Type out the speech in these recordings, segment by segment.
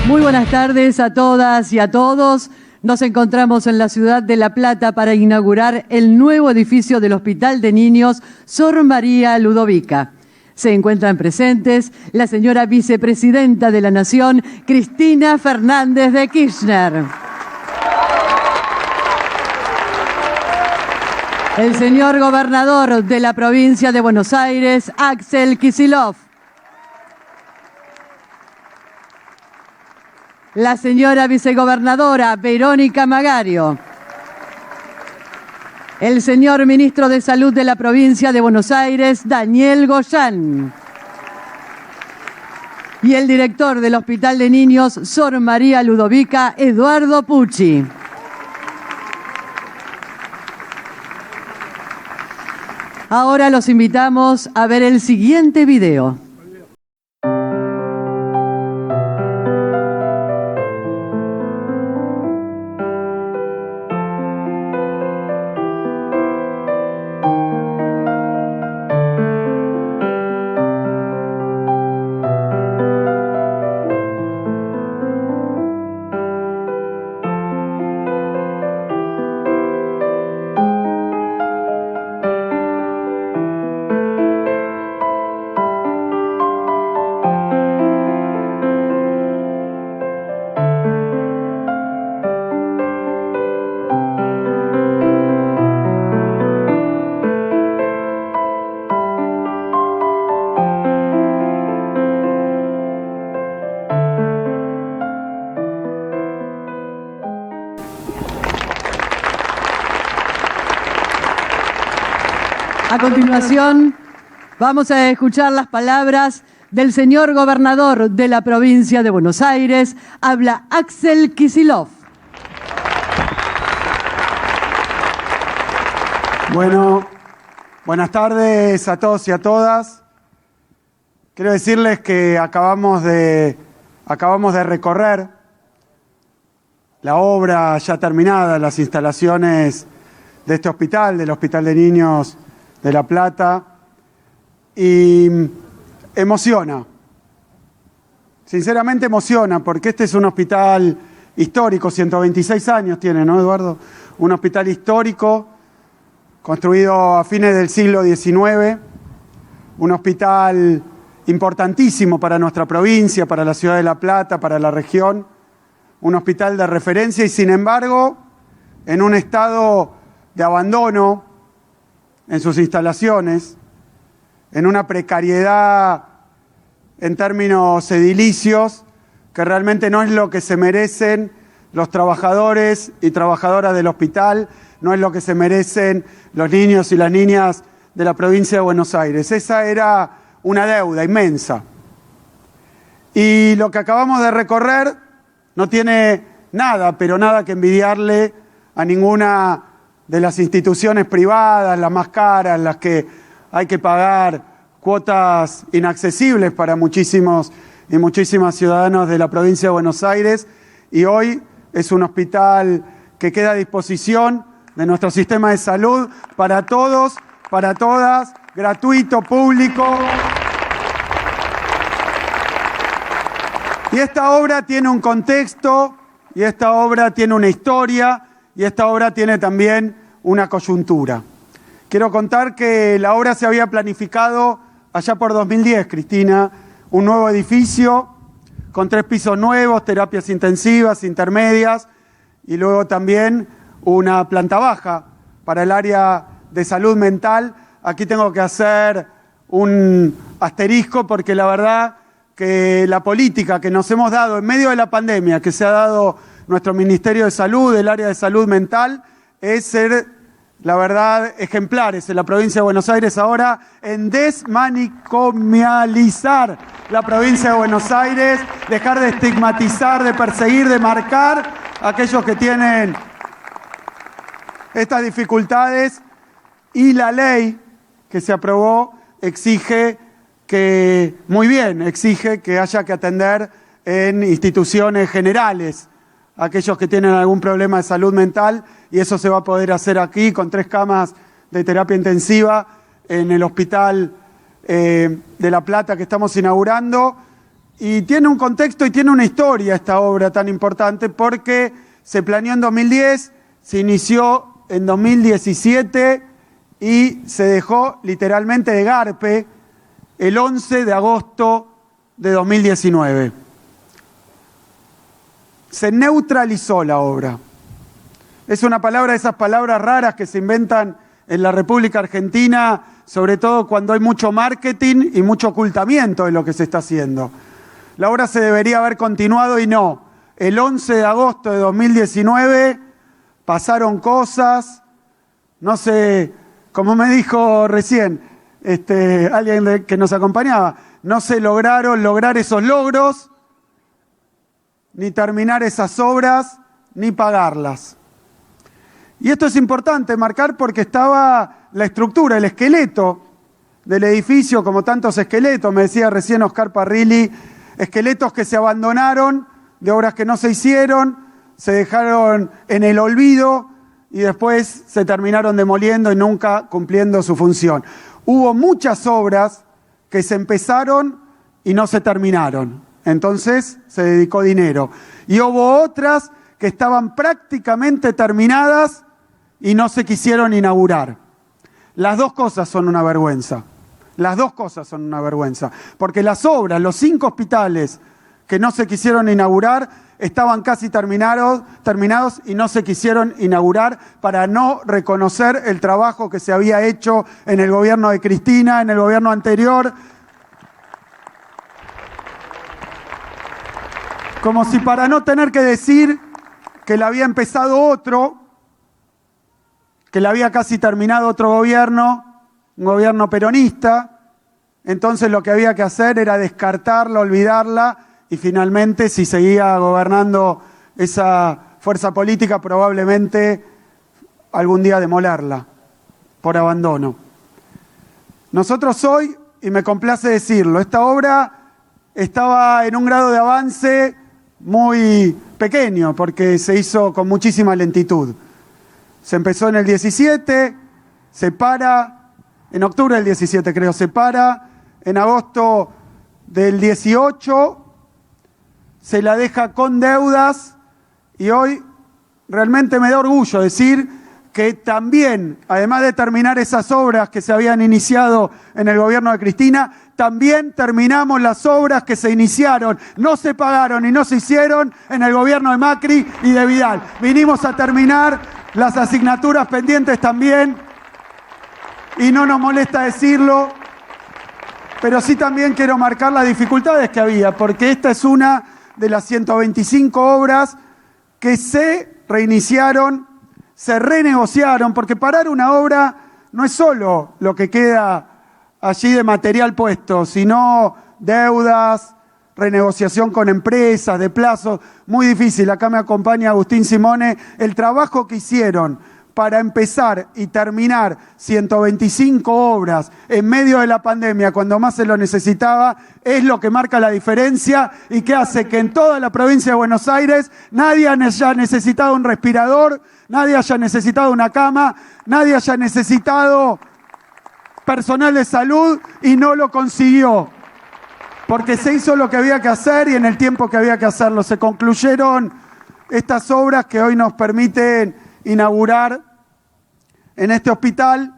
Muy buenas tardes a todas y a todos. Nos encontramos en la ciudad de La Plata para inaugurar el nuevo edificio del Hospital de Niños Sor María Ludovica. Se encuentran presentes la señora vicepresidenta de la Nación, Cristina Fernández de Kirchner. El señor gobernador de la provincia de Buenos Aires, Axel Kicillof. La señora vicegobernadora Verónica Magario. El señor ministro de Salud de la provincia de Buenos Aires, Daniel Goyán. Y el director del Hospital de Niños Sor María Ludovica, Eduardo Pucci. Ahora los invitamos a ver el siguiente video. A continuación, vamos a escuchar las palabras del señor gobernador de la provincia de Buenos Aires. Habla Axel Kicillof. Bueno, buenas tardes a todos y a todas. Quiero decirles que acabamos de recorrer la obra ya terminada, las instalaciones de este hospital, del Hospital de Niños de La Plata, y emociona, sinceramente emociona, porque este es un hospital histórico, 126 años tiene, ¿no, Eduardo? Un hospital histórico, construido a fines del siglo XIX, un hospital importantísimo para nuestra provincia, para la ciudad de La Plata, para la región, un hospital de referencia y sin embargo, en un estado de abandono en sus instalaciones, en una precariedad en términos edilicios, que realmente no es lo que se merecen los trabajadores y trabajadoras del hospital, no es lo que se merecen los niños y las niñas de la provincia de Buenos Aires. Esa era una deuda inmensa. Y lo que acabamos de recorrer no tiene nada, pero nada que envidiarle a ninguna de las instituciones privadas, las más caras, las que hay que pagar cuotas inaccesibles para muchísimos y muchísimas ciudadanos de la provincia de Buenos Aires. Y hoy es un hospital que queda a disposición de nuestro sistema de salud para todos, para todas, gratuito, público. Y esta obra tiene un contexto, y esta obra tiene una historia, y esta obra tiene también una coyuntura. Quiero contar que la obra se había planificado allá por 2010, Cristina, un nuevo edificio con 3 pisos nuevos, terapias intensivas, intermedias, y luego también una planta baja para el área de salud mental. Aquí tengo que hacer un asterisco porque la verdad que la política que nos hemos dado en medio de la pandemia, que se ha dado nuestro Ministerio de Salud, el área de salud mental, es ser, la verdad, ejemplares en la provincia de Buenos Aires ahora en desmanicomializar la provincia de Buenos Aires, dejar de estigmatizar, de perseguir, de marcar a aquellos que tienen estas dificultades. Y la ley que se aprobó exige que, muy bien, exige que haya que atender en instituciones generales aquellos que tienen algún problema de salud mental, y eso se va a poder hacer aquí con 3 camas de terapia intensiva en el Hospital de La Plata que estamos inaugurando, Y tiene un contexto y tiene una historia esta obra tan importante porque se planeó en 2010, se inició en 2017 y se dejó literalmente de garpe el 11 de agosto de 2019. Se neutralizó la obra. Es una palabra de esas palabras raras que se inventan en la República Argentina, sobre todo cuando hay mucho marketing y mucho ocultamiento de lo que se está haciendo. La obra se debería haber continuado y no. El 11 de agosto de 2019 pasaron cosas, no sé, como me dijo recién alguien que nos acompañaba, no se lograron lograr esos logros, ni terminar esas obras, ni pagarlas. Y esto es importante marcar porque estaba la estructura, el esqueleto del edificio, como tantos esqueletos, me decía recién Oscar Parrilli, esqueletos que se abandonaron, de obras que no se hicieron, se dejaron en el olvido y después se terminaron demoliendo y nunca cumpliendo su función. Hubo muchas obras que se empezaron y no se terminaron, entonces se dedicó dinero. Y hubo otras que estaban prácticamente terminadas y no se quisieron inaugurar. Las dos cosas son una vergüenza. Las dos cosas son una vergüenza. Porque las obras, los 5 hospitales que no se quisieron inaugurar, estaban casi terminados y no se quisieron inaugurar para no reconocer el trabajo que se había hecho en el gobierno de Cristina, en el gobierno anterior. Como si para no tener que decir que la había empezado otro, que la había casi terminado otro gobierno, un gobierno peronista, entonces lo que había que hacer era descartarla, olvidarla, y finalmente si seguía gobernando esa fuerza política, probablemente algún día demolerla por abandono. Nosotros hoy, y me complace decirlo, esta obra estaba en un grado de avance muy pequeño, porque se hizo con muchísima lentitud. Se empezó en el 17, se para, en octubre del 17 creo, se para, en agosto del 18 se la deja con deudas y hoy realmente me da orgullo decir que también, además de terminar esas obras que se habían iniciado en el gobierno de Cristina, también terminamos las obras que se iniciaron, no se pagaron y no se hicieron en el gobierno de Macri y de Vidal. Vinimos a terminar las asignaturas pendientes también, y no nos molesta decirlo, pero sí también quiero marcar las dificultades que había, porque esta es una de las 125 obras que se reiniciaron, se renegociaron, porque parar una obra no es solo lo que queda allí de material puesto, sino deudas, renegociación con empresas, de plazos, muy difícil. Acá me acompaña Agustín Simone. El trabajo que hicieron para empezar y terminar 125 obras en medio de la pandemia, cuando más se lo necesitaba, es lo que marca la diferencia y que hace que en toda la provincia de Buenos Aires nadie haya necesitado un respirador, nadie haya necesitado una cama, nadie haya necesitado personal de salud y no lo consiguió. Porque se hizo lo que había que hacer y en el tiempo que había que hacerlo. Se concluyeron estas obras que hoy nos permiten inaugurar en este hospital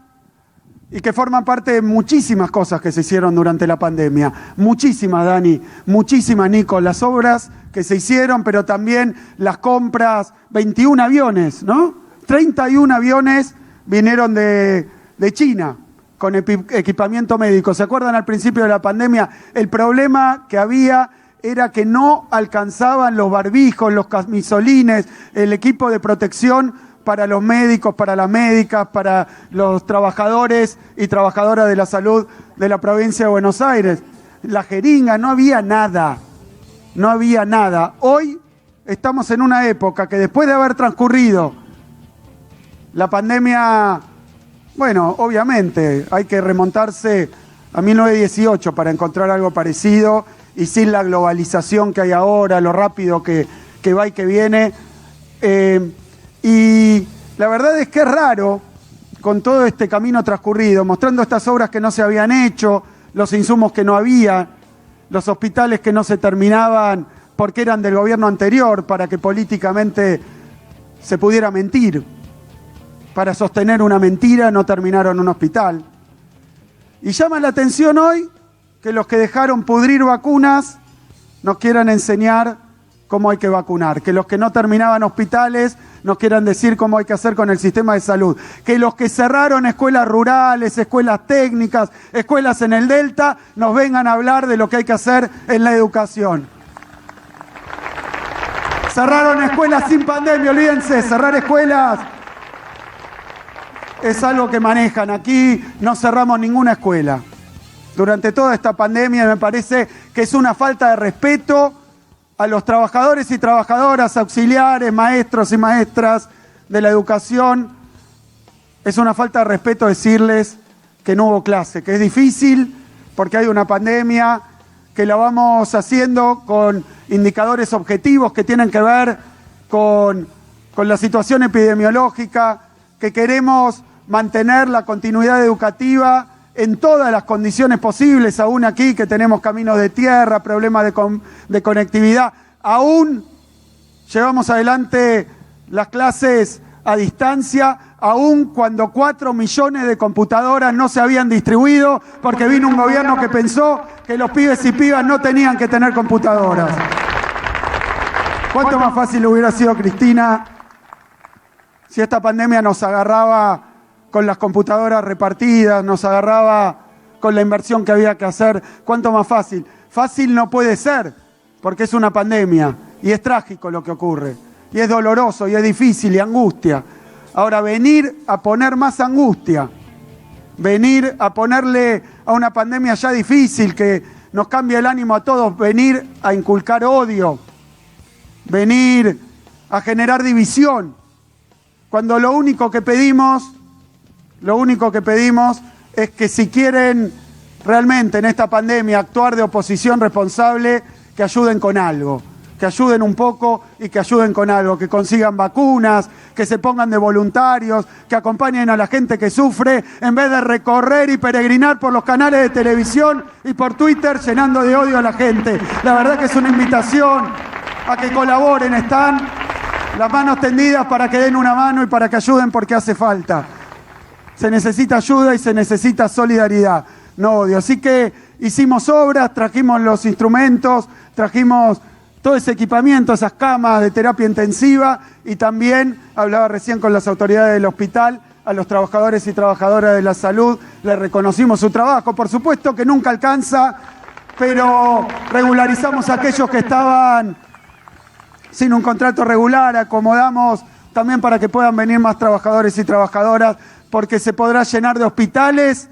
y que forman parte de muchísimas cosas que se hicieron durante la pandemia. Muchísimas, Dani, muchísimas, Nico. Las obras que se hicieron, pero también las compras, 21 aviones, ¿no? 31 aviones vinieron de China con equipamiento médico. ¿Se acuerdan al principio de la pandemia? El problema que había era que no alcanzaban los barbijos, los camisolines, el equipo de protección para los médicos, para las médicas, para los trabajadores y trabajadoras de la salud de la provincia de Buenos Aires. La jeringa, no había nada, no había nada. Hoy estamos en una época que después de haber transcurrido la pandemia, bueno, obviamente hay que remontarse a 1918 para encontrar algo parecido y sin la globalización que hay ahora, lo rápido que va y que viene. Y la verdad es que es raro, con todo este camino transcurrido, mostrando estas obras que no se habían hecho, los insumos que no había, los hospitales que no se terminaban porque eran del gobierno anterior, para que políticamente se pudiera mentir. Para sostener una mentira no terminaron un hospital. Y llama la atención hoy que los que dejaron pudrir vacunas nos quieran enseñar cómo hay que vacunar, que los que no terminaban hospitales nos quieran decir cómo hay que hacer con el sistema de salud, que los que cerraron escuelas rurales, escuelas técnicas, escuelas en el Delta, nos vengan a hablar de lo que hay que hacer en la educación. Cerraron escuelas sin pandemia, olvídense, cerrar escuelas es algo que manejan. Aquí no cerramos ninguna escuela durante toda esta pandemia. Me parece que es una falta de respeto a los trabajadores y trabajadoras, auxiliares, maestros y maestras de la educación. Es una falta de respeto decirles que no hubo clase, que es difícil porque hay una pandemia, que la vamos haciendo con indicadores objetivos que tienen que ver con la situación epidemiológica, que queremos mantener la continuidad educativa en todas las condiciones posibles, aún aquí que tenemos caminos de tierra, problemas de conectividad, aún llevamos adelante las clases a distancia, aún cuando 4 millones de computadoras no se habían distribuido, porque vino un gobierno que pensó que los pibes y pibas no tenían que tener computadoras. ¿Cuánto más fácil hubiera sido, Cristina, si esta pandemia nos agarraba con las computadoras repartidas, nos agarraba con la inversión que había que hacer? ¿Cuánto más fácil? Fácil no puede ser, porque es una pandemia y es trágico lo que ocurre, y es doloroso y es difícil y angustia. Ahora, venir a poner más angustia, venir a ponerle a una pandemia ya difícil que nos cambia el ánimo a todos, venir a inculcar odio, venir a generar división, cuando lo único que pedimos es que si quieren realmente en esta pandemia actuar de oposición responsable, que ayuden con algo, que ayuden un poco y que ayuden con algo, que consigan vacunas, que se pongan de voluntarios, que acompañen a la gente que sufre, en vez de recorrer y peregrinar por los canales de televisión y por Twitter llenando de odio a la gente. La verdad que es una invitación a que colaboren, están las manos tendidas para que den una mano y para que ayuden porque hace falta. Se necesita ayuda y se necesita solidaridad, no odio. Así que hicimos obras, trajimos los instrumentos, trajimos todo ese equipamiento, esas camas de terapia intensiva, y también, hablaba recién con las autoridades del hospital, a los trabajadores y trabajadoras de la salud, les reconocimos su trabajo. Por supuesto que nunca alcanza, pero regularizamos a aquellos que estaban sin un contrato regular, acomodamos también para que puedan venir más trabajadores y trabajadoras, porque se podrá llenar de hospitales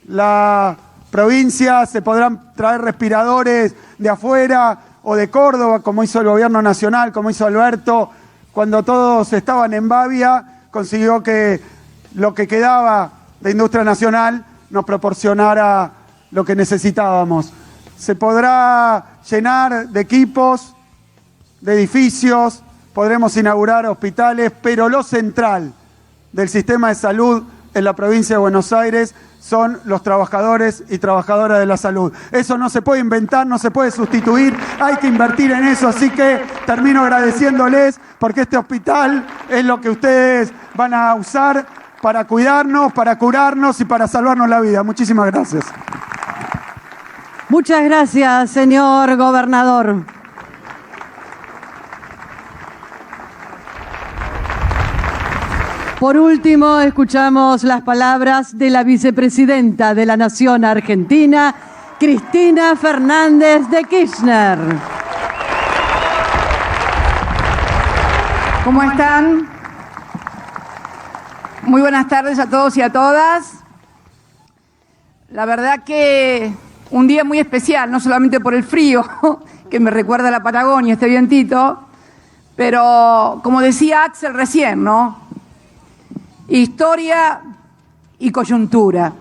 la provincia, se podrán traer respiradores de afuera o de Córdoba, como hizo el gobierno nacional, como hizo Alberto, cuando todos estaban en Bavia, consiguió que lo que quedaba de industria nacional nos proporcionara lo que necesitábamos. Se podrá llenar de equipos, de edificios, podremos inaugurar hospitales, pero lo central del sistema de salud en la provincia de Buenos Aires son los trabajadores y trabajadoras de la salud. Eso no se puede inventar, no se puede sustituir, hay que invertir en eso, así que termino agradeciéndoles porque este hospital es lo que ustedes van a usar para cuidarnos, para curarnos y para salvarnos la vida. Muchísimas gracias. Muchas gracias, señor gobernador. Por último, escuchamos las palabras de la vicepresidenta de la Nación Argentina, Cristina Fernández de Kirchner. ¿Cómo están? Muy buenas tardes a todos y a todas. La verdad que un día muy especial, no solamente por el frío, que me recuerda a la Patagonia, este vientito, pero como decía Axel recién, ¿no? Historia y coyuntura.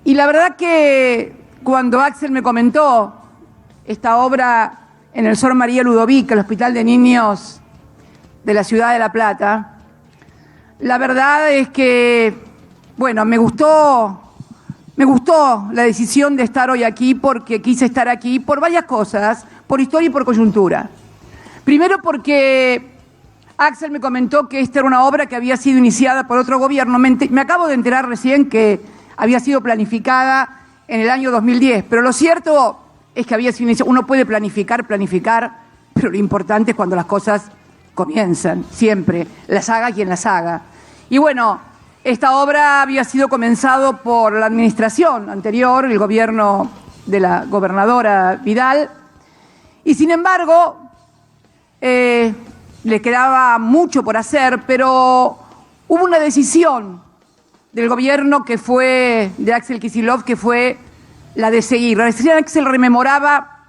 Y la verdad que cuando Axel me comentó esta obra en el Sor María Ludovica, el Hospital de Niños de la Ciudad de La Plata, la verdad es que, bueno, me gustó Me gustó la decisión de estar hoy aquí porque quise estar aquí por varias cosas, por historia y por coyuntura. Primero porque Axel me comentó que esta era una obra que había sido iniciada por otro gobierno. Me acabo de enterar recién que había sido planificada en el año 2010, pero lo cierto es que había sido iniciada. Uno puede planificar, pero lo importante es cuando las cosas comienzan, siempre, las haga quien las haga. Y bueno, esta obra había sido comenzado por la administración anterior, el gobierno de la gobernadora Vidal, y sin embargo, le quedaba mucho por hacer, pero hubo una decisión del gobierno que fue de Axel Kicillof, que fue la de seguir. La decisión de Axel rememoraba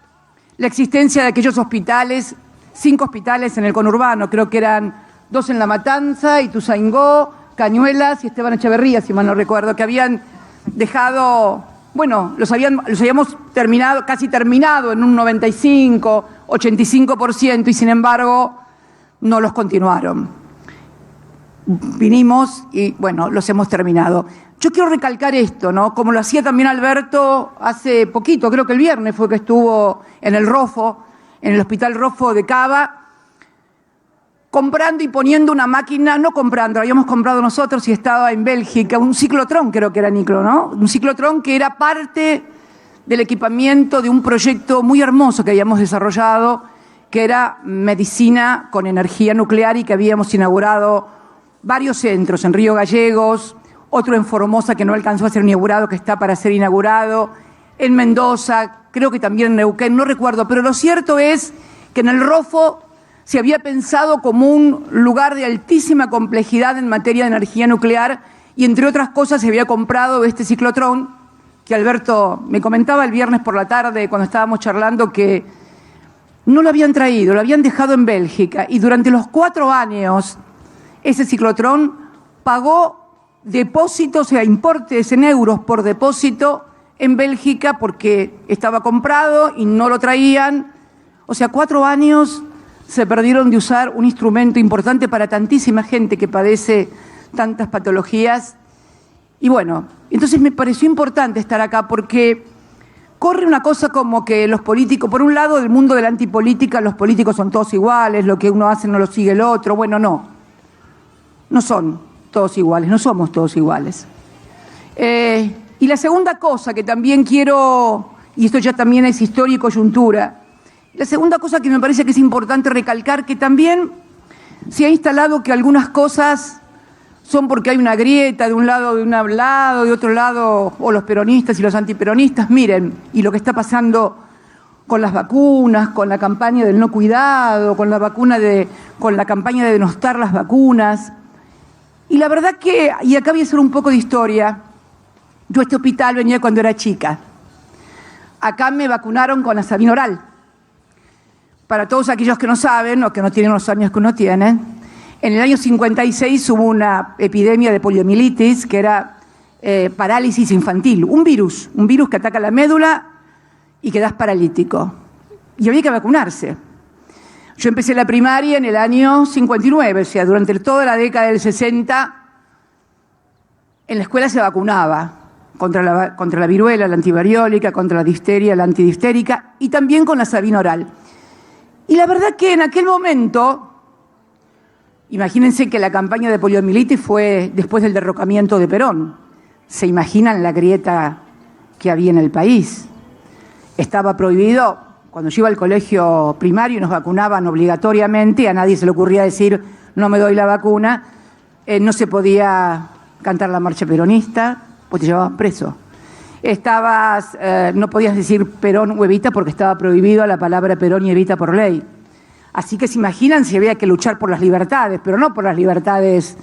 la existencia de aquellos hospitales, 5 hospitales en el conurbano, creo que eran 2 en La Matanza, Ituzaingó, Cañuelas y Esteban Echeverría, si mal no recuerdo, que habían dejado, bueno, los habíamos terminado, casi terminado en un 95, 85%, y sin embargo no los continuaron. Vinimos y, bueno, los hemos terminado. Yo quiero recalcar esto, ¿no? Como lo hacía también Alberto hace poquito, creo que el viernes fue que estuvo en el Rofo, en el Hospital Rofo de Cava, comprando y poniendo una máquina, no comprando, la habíamos comprado nosotros y estaba en Bélgica, un ciclotrón, creo que era Niclo, ¿no? Un ciclotrón que era parte del equipamiento de un proyecto muy hermoso que habíamos desarrollado, que era medicina con energía nuclear, y que habíamos inaugurado varios centros, en Río Gallegos, otro en Formosa que no alcanzó a ser inaugurado, que está para ser inaugurado, en Mendoza, creo que también en Neuquén, no recuerdo, pero lo cierto es que en el Rofo se había pensado como un lugar de altísima complejidad en materia de energía nuclear, y entre otras cosas se había comprado este ciclotrón, que Alberto me comentaba el viernes por la tarde cuando estábamos charlando que no lo habían traído, lo habían dejado en Bélgica, y durante los 4 años ese ciclotrón pagó depósitos, o sea, importes en euros por depósito en Bélgica porque estaba comprado y no lo traían. O sea, 4 años se perdieron de usar un instrumento importante para tantísima gente que padece tantas patologías. Y bueno, entonces me pareció importante estar acá porque corre una cosa como que los políticos, por un lado, del mundo de la antipolítica, los políticos son todos iguales, lo que uno hace no lo sigue el otro. Bueno, no son todos iguales, no somos todos iguales. Y la segunda cosa que también quiero, y esto ya también es historia y coyuntura, la segunda cosa que me parece que es importante recalcar, que también se ha instalado que algunas cosas son porque hay una grieta de un lado, de otro lado, o los peronistas y los antiperonistas. Miren, y lo que está pasando con las vacunas, con la campaña del no cuidado, con la campaña de denostar las vacunas. Y la verdad que, y acá voy a hacer un poco de historia, yo a este hospital venía cuando era chica. Acá me vacunaron con la Sabin oral. Para todos aquellos que no saben o que no tienen los años que uno tiene, en el año 56 hubo una epidemia de poliomielitis que era parálisis infantil, un virus que ataca la médula y quedás paralítico. Y había que vacunarse. Yo empecé la primaria en el año 59, o sea, durante toda la década del 60, en la escuela se vacunaba contra la viruela, la antivariólica, contra la difteria, la antidifterica, y también con la Sabin oral. Y la verdad que en aquel momento, imagínense que la campaña de poliomielitis fue después del derrocamiento de Perón. ¿Se imaginan la grieta que había en el país? Estaba prohibido. Cuando yo iba al colegio primario y nos vacunaban obligatoriamente, a nadie se le ocurría decir no me doy la vacuna, no se podía cantar la marcha peronista, pues te llevaban preso. No podías decir Perón o Evita porque estaba prohibido la palabra Perón y Evita por ley. Así que se imaginan si había que luchar por las libertades, pero no por las libertades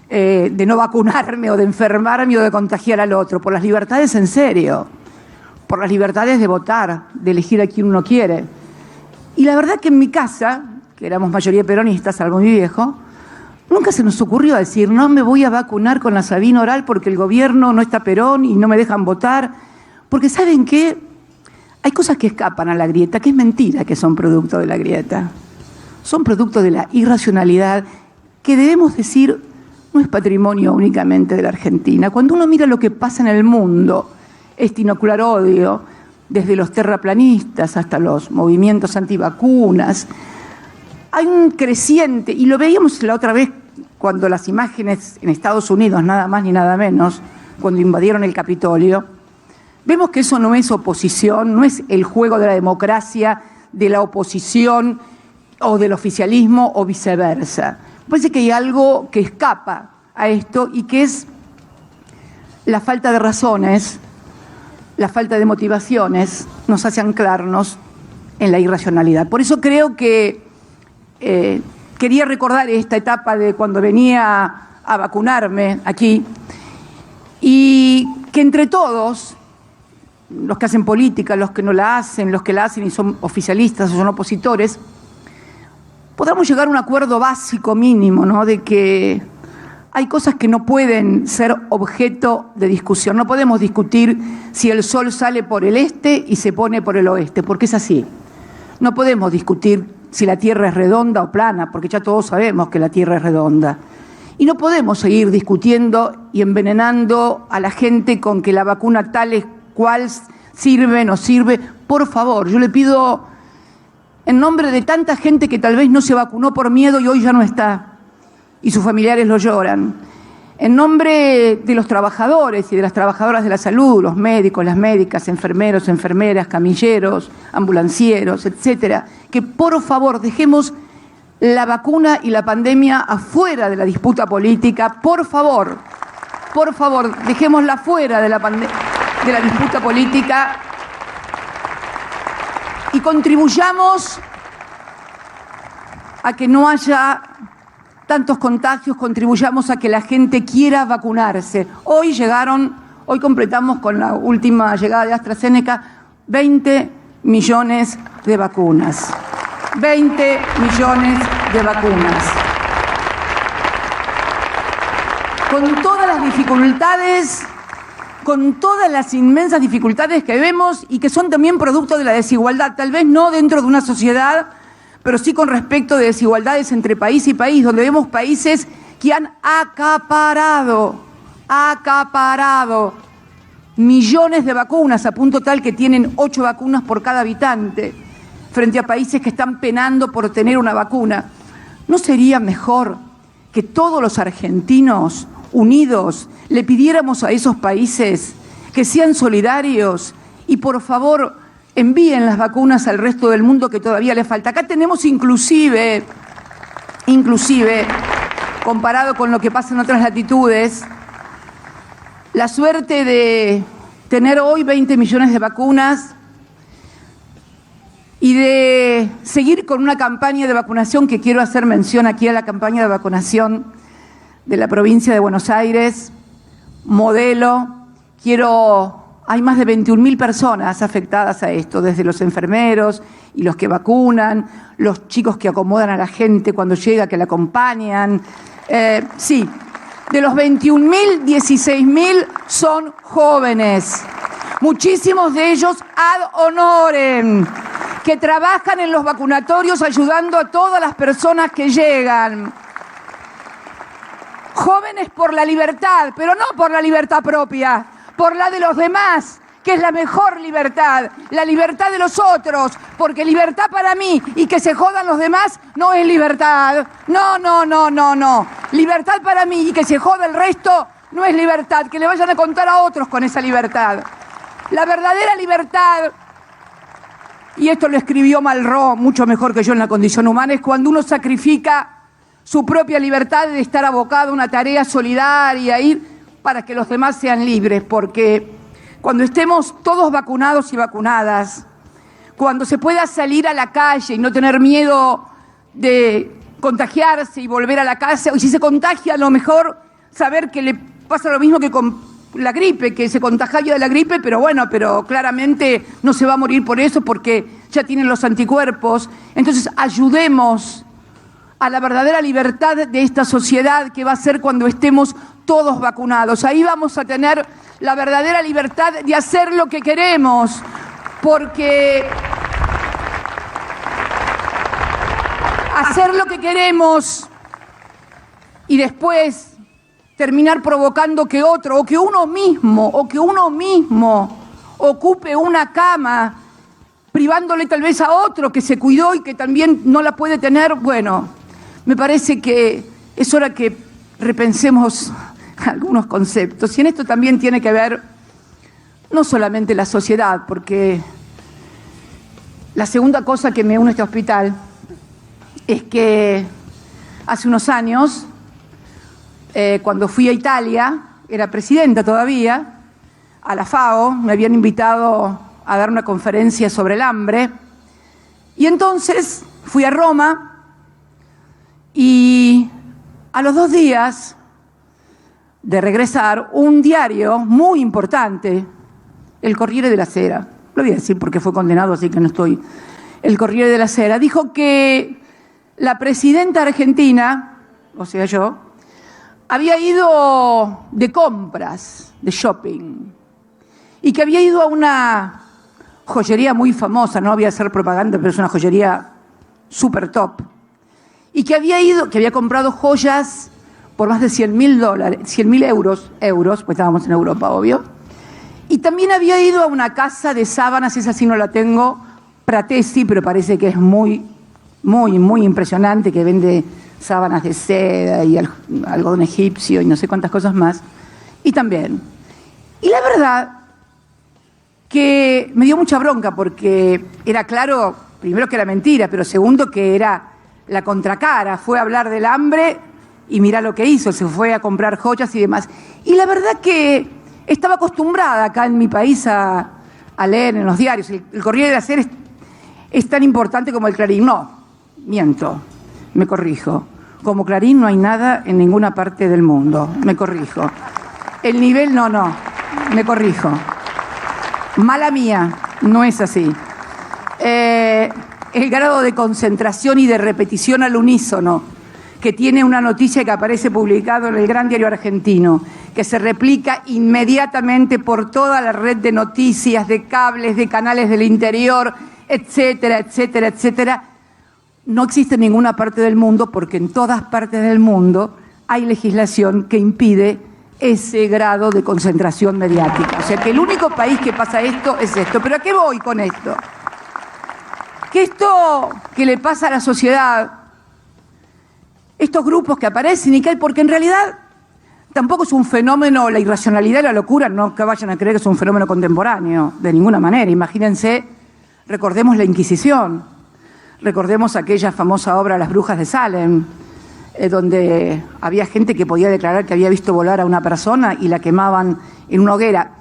de no vacunarme o de enfermarme o de contagiar al otro, por las libertades en serio, por las libertades de votar, de elegir a quien uno quiere. Y la verdad que en mi casa, que éramos mayoría peronistas, salvo mi viejo, nunca se nos ocurrió decir no me voy a vacunar con la Sabin oral porque el gobierno no está Perón y no me dejan votar. Porque ¿saben qué? Hay cosas que escapan a la grieta, que es mentira que son producto de la grieta. Son producto de la irracionalidad que debemos decir no es patrimonio únicamente de la Argentina. Cuando uno mira lo que pasa en el mundo, inocular odio, desde los terraplanistas hasta los movimientos antivacunas, hay un creciente, y lo veíamos la otra vez cuando las imágenes en Estados Unidos, nada más ni nada menos, cuando invadieron el Capitolio, vemos que eso no es oposición, no es el juego de la democracia, de la oposición o del oficialismo o viceversa. Me parece que hay algo que escapa a esto y que es la falta de razones, la falta de motivaciones, nos hace anclarnos en la irracionalidad. Por eso creo que quería recordar esta etapa de cuando venía a vacunarme aquí y que entre todos, los que hacen política, los que no la hacen, los que la hacen y son oficialistas o son opositores, podamos llegar a un acuerdo básico mínimo, ¿no? De que hay cosas que no pueden ser objeto de discusión. No podemos discutir si el sol sale por el este y se pone por el oeste, porque es así. No podemos discutir si la Tierra es redonda o plana, porque ya todos sabemos que la Tierra es redonda. Y no podemos seguir discutiendo y envenenando a la gente con que la vacuna tal es cual sirve, no sirve. Por favor, yo le pido en nombre de tanta gente que tal vez no se vacunó por miedo y hoy ya no está, y sus familiares lo lloran, en nombre de los trabajadores y de las trabajadoras de la salud, los médicos, las médicas, enfermeros, enfermeras, camilleros, ambulancieros, etcétera, que por favor dejemos la vacuna y la pandemia afuera de la disputa política, por favor, dejémosla fuera de la disputa política y contribuyamos a que no haya tantos contagios, contribuyamos a que la gente quiera vacunarse. Hoy completamos con la última llegada de AstraZeneca 20 millones de vacunas. 20 millones de vacunas. Con todas las dificultades, con todas las inmensas dificultades que vemos y que son también producto de la desigualdad, tal vez no dentro de una sociedad, pero sí con respecto de desigualdades entre país y país, donde vemos países que han acaparado millones de vacunas, a punto tal que tienen 8 vacunas por cada habitante, frente a países que están penando por tener una vacuna. ¿No sería mejor que todos los argentinos unidos le pidiéramos a esos países que sean solidarios y por favor envíen las vacunas al resto del mundo que todavía le falta? Acá tenemos inclusive, comparado con lo que pasa en otras latitudes, la suerte de tener hoy 20 millones de vacunas y de seguir con una campaña de vacunación, que quiero hacer mención aquí a la campaña de vacunación de la provincia de Buenos Aires, modelo. Hay más de 21.000 personas afectadas a esto, desde los enfermeros y los que vacunan, los chicos que acomodan a la gente cuando llega, que la acompañan. Sí, de los 21.000, 16.000 son jóvenes. Muchísimos de ellos ad honorem, que trabajan en los vacunatorios ayudando a todas las personas que llegan. Jóvenes por la libertad, pero no por la libertad propia, por la de los demás, que es la mejor libertad, la libertad de los otros, porque libertad para mí y que se jodan los demás no es libertad. No. Libertad para mí y que se joda el resto no es libertad, que le vayan a contar a otros con esa libertad. La verdadera libertad, y esto lo escribió Malraux mucho mejor que yo en La condición humana, es cuando uno sacrifica su propia libertad de estar abocado a una tarea solidaria, ir para que los demás sean libres, porque cuando estemos todos vacunados y vacunadas, cuando se pueda salir a la calle y no tener miedo de contagiarse y volver a la casa, y si se contagia, a lo mejor saber que le pasa lo mismo que con la gripe, que se contagia de la gripe, pero claramente no se va a morir por eso porque ya tienen los anticuerpos. Entonces ayudemos a la verdadera libertad de esta sociedad, que va a ser cuando estemos todos vacunados. Ahí vamos a tener la verdadera libertad de hacer lo que queremos, porque hacer lo que queremos y después terminar provocando que otro, o que uno mismo ocupe una cama, privándole tal vez a otro que se cuidó y que también no la puede tener. Bueno, me parece que es hora que repensemos algunos conceptos. Y en esto también tiene que ver no solamente la sociedad, porque la segunda cosa que me une a este hospital es que hace unos años, cuando fui a Italia, era presidenta todavía, a la FAO, me habían invitado a dar una conferencia sobre el hambre, y entonces fui a Roma y a los 2 días de regresar, un diario muy importante, el Corriere della Sera, lo voy a decir porque fue condenado, así que no estoy, el Corriere della Sera, dijo que la presidenta argentina, o sea yo, había ido de compras, de shopping, y que había ido a una joyería muy famosa, no voy a hacer propaganda, pero es una joyería súper top, y que había comprado joyas por más de $100.000 euros, pues estábamos en Europa, obvio, y también había ido a una casa de sábanas, esa sí no la tengo, Pratesi, pero parece que es muy impresionante, que vende sábanas de seda y algodón egipcio y no sé cuántas cosas más. Y también. Y la verdad que me dio mucha bronca porque era claro, primero que era mentira, pero segundo que era la contracara. Fue a hablar del hambre y mirá lo que hizo, se fue a comprar joyas y demás. Y la verdad que estaba acostumbrada acá en mi país a leer en los diarios. El Corriere della Sera es tan importante como el Clarín. No, miento, me corrijo. Como Clarín no hay nada en ninguna parte del mundo, me corrijo. El nivel, no, me corrijo. Mala mía, no es así. El grado de concentración y de repetición al unísono que tiene una noticia que aparece publicado en el Gran Diario Argentino, que se replica inmediatamente por toda la red de noticias, de cables, de canales del interior, etcétera, etcétera, etcétera, no existe en ninguna parte del mundo, porque en todas partes del mundo hay legislación que impide ese grado de concentración mediática. O sea que el único país que pasa esto es esto. ¿Pero a qué voy con esto? Que esto que le pasa a la sociedad, estos grupos que aparecen y que hay, porque en realidad tampoco es un fenómeno, la irracionalidad y la locura, no que vayan a creer que es un fenómeno contemporáneo, de ninguna manera. Imagínense, recordemos la Inquisición, recordemos aquella famosa obra Las Brujas de Salem, donde había gente que podía declarar que había visto volar a una persona y la quemaban en una hoguera.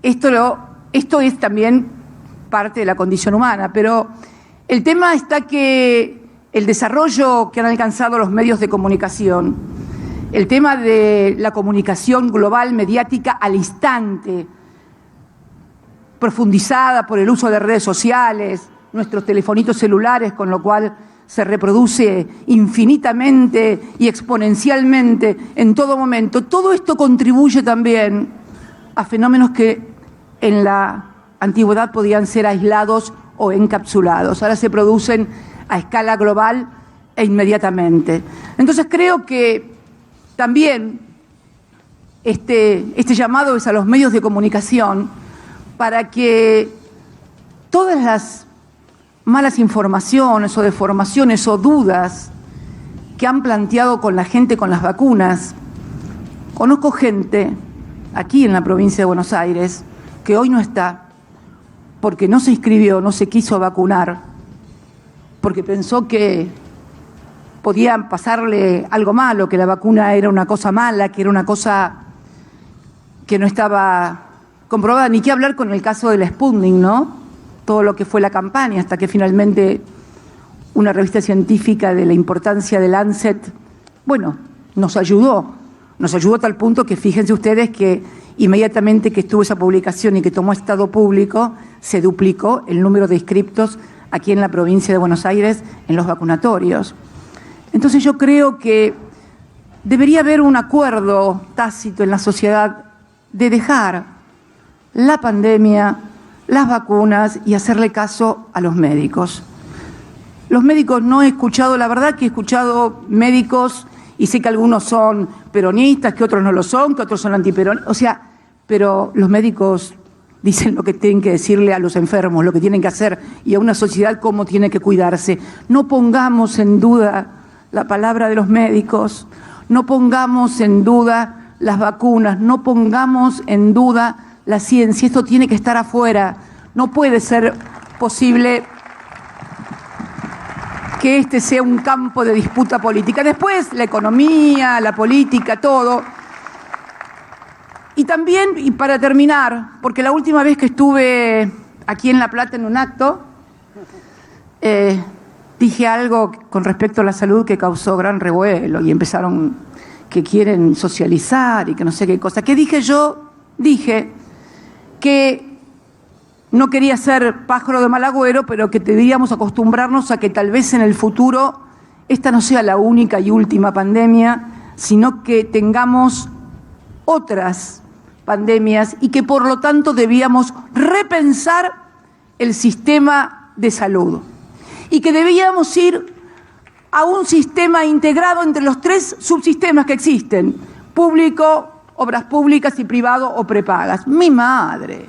Esto es también parte de la condición humana, pero el tema está que el desarrollo que han alcanzado los medios de comunicación, el tema de la comunicación global mediática al instante, profundizada por el uso de redes sociales, nuestros telefonitos celulares, con lo cual se reproduce infinitamente y exponencialmente en todo momento. Todo esto contribuye también a fenómenos que en la antigüedad podían ser aislados o encapsulados. Ahora se producen a escala global e inmediatamente. Entonces creo que también este llamado es a los medios de comunicación para que todas las malas informaciones o deformaciones o dudas que han planteado con la gente con las vacunas. Conozco gente aquí en la provincia de Buenos Aires que hoy no está porque no se inscribió, no se quiso vacunar, porque pensó que podía pasarle algo malo, que la vacuna era una cosa mala, que era una cosa que no estaba comprobada. Ni qué hablar con el caso del Sputnik, ¿no? Todo lo que fue la campaña, hasta que finalmente una revista científica de la importancia de Lancet, bueno, nos ayudó a tal punto que fíjense ustedes que inmediatamente que estuvo esa publicación y que tomó estado público, se duplicó el número de inscriptos aquí en la provincia de Buenos Aires en los vacunatorios. Entonces yo creo que debería haber un acuerdo tácito en la sociedad de dejar la pandemia, las vacunas y hacerle caso a los médicos. Los médicos no he escuchado, la verdad que he escuchado médicos y sé que algunos son peronistas, que otros no lo son, que otros son antiperonistas, o sea, pero los médicos dicen lo que tienen que decirle a los enfermos, lo que tienen que hacer, y a una sociedad cómo tiene que cuidarse. No pongamos en duda la palabra de los médicos, no pongamos en duda las vacunas, no pongamos en duda la ciencia. Esto tiene que estar afuera. No puede ser posible que este sea un campo de disputa política. Después, la economía, la política, todo. Y también, y para terminar, porque la última vez que estuve aquí en La Plata en un acto, dije algo con respecto a la salud que causó gran revuelo y empezaron que quieren socializar y que no sé qué cosa. ¿Qué dije yo? Dije que no quería ser pájaro de mal agüero, pero que deberíamos acostumbrarnos a que tal vez en el futuro esta no sea la única y última pandemia, sino que tengamos otras pandemias y que por lo tanto debíamos repensar el sistema de salud y que debíamos ir a un sistema integrado entre los 3 subsistemas que existen: público, obras públicas y privado o prepagas. Mi madre.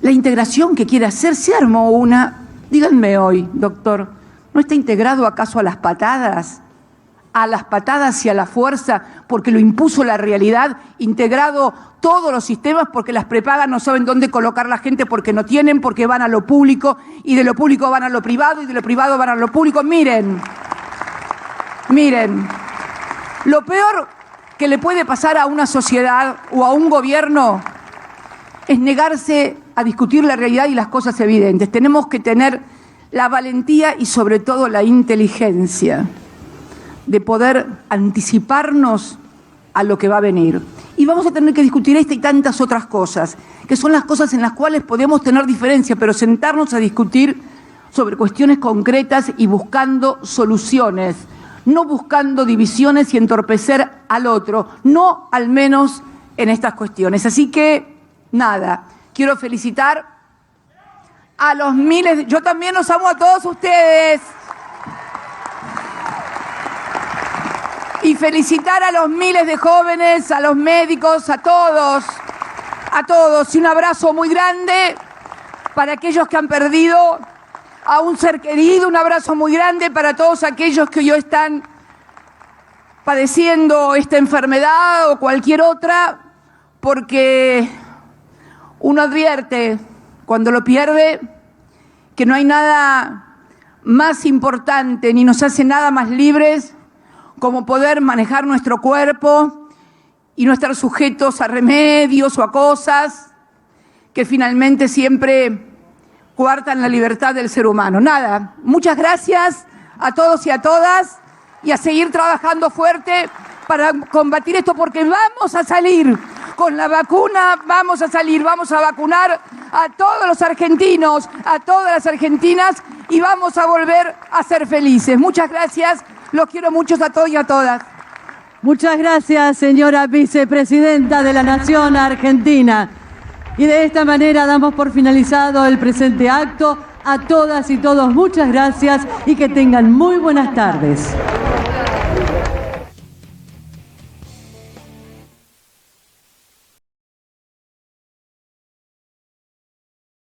La integración que quiere hacer, se armó una. Díganme hoy, doctor, ¿no está integrado acaso a las patadas? A las patadas y a la fuerza, porque lo impuso la realidad, integrado todos los sistemas, porque las prepagas no saben dónde colocar la gente, porque no tienen, porque van a lo público, y de lo público van a lo privado, y de lo privado van a lo público. Miren, lo peor que le puede pasar a una sociedad o a un gobierno es negarse a discutir la realidad y las cosas evidentes. Tenemos que tener la valentía y sobre todo la inteligencia de poder anticiparnos a lo que va a venir. Y vamos a tener que discutir esta y tantas otras cosas, que son las cosas en las cuales podemos tener diferencia, pero sentarnos a discutir sobre cuestiones concretas y buscando soluciones, no buscando divisiones y entorpecer al otro, no al menos en estas cuestiones. Así que, nada, quiero felicitar a los miles, yo también los amo a todos ustedes, y felicitar a los miles de jóvenes, a los médicos, a todos, y un abrazo muy grande para aquellos que han perdido a un ser querido, un abrazo muy grande para todos aquellos que hoy están padeciendo esta enfermedad o cualquier otra, porque uno advierte cuando lo pierde que no hay nada más importante ni nos hace nada más libres como poder manejar nuestro cuerpo y no estar sujetos a remedios o a cosas que finalmente siempre coartan la libertad del ser humano. Nada, muchas gracias a todos y a todas, y a seguir trabajando fuerte para combatir esto, porque vamos a salir con la vacuna, vamos a vacunar a todos los argentinos, a todas las argentinas, y vamos a volver a ser felices. Muchas gracias, los quiero mucho a todos y a todas. Muchas gracias, señora vicepresidenta de la Nación Argentina. Y de esta manera damos por finalizado el presente acto. A todas y todos, muchas gracias y que tengan muy buenas tardes.